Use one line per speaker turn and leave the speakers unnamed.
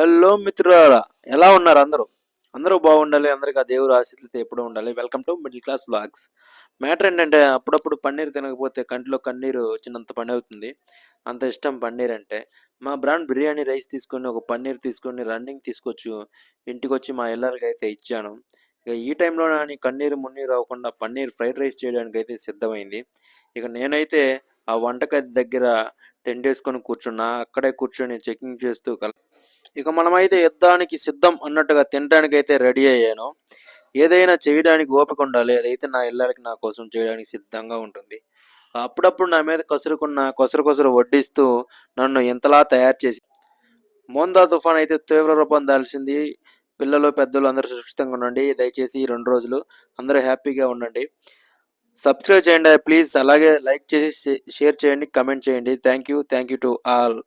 Hello మిత్రులారా! ఎలా ఉన్నారు అందరూ? అందరూ బాగుండాలి. అందరికి ఆ దేవుడి ఆశీస్సులతో ఎప్పుడూ ఉండాలి. Welcome to middle class vlogs. Matter ఏంటంటే అప్పుడప్పుడు పన్నీర్ తినకపోతే కంటిలో కన్నీరు వచ్చినంత పనవుతుంది. అంత ఇష్టం పన్నీర్ అంటే. మా బ్రాండ్ బిర్యానీ రైస్ తీసుకొని, ఒక పన్నీర్ తీసుకొని రన్నింగ్ తీసుకొచ్చు ఇంటికొచ్చి మా ఇల్లాలకైతే ఇచ్చాను. ఇక ఈ టైంలోనే అని కన్నీరు మున్నీరు అవ్వకుండా పన్నీర్ ఫ్రైడ్ రైస్ చేయడానికైతే సిద్ధమైంది. ఇక నేనైతే ఆ వంటగది దగ్గర టెంటేసుకొని కూర్చున్నా. అక్కడే కూర్చొని చెకింగ్ చేస్తూ ఇక మనమైతే యుద్ధానికి సిద్ధం అన్నట్టుగా తినడానికైతే రెడీ అయ్యాను. ఏదైనా చేయడానికి ఓపిక ఉండాలి. అదైతే నా ఇల్లాలకి నా కోసం చేయడానికి సిద్ధంగా ఉంటుంది. అప్పుడప్పుడు నా మీద కసురుకున్న కొసరు వడ్డిస్తూ నన్ను ఇంతలా తయారు చేసి మోందా తుఫాన్ అయితే తీవ్ర రూపం దాల్చింది. పిల్లలు, పెద్దలు అందరూ సురక్షితంగా ఉండండి. దయచేసి ఈ 2 రోజులు అందరూ హ్యాపీగా ఉండండి. సబ్స్క్రైబ్ చేయండి ప్లీజ్. అలాగే లైక్ చేసి షేర్ చేయండి, కమెంట్ చేయండి. Thank you to all.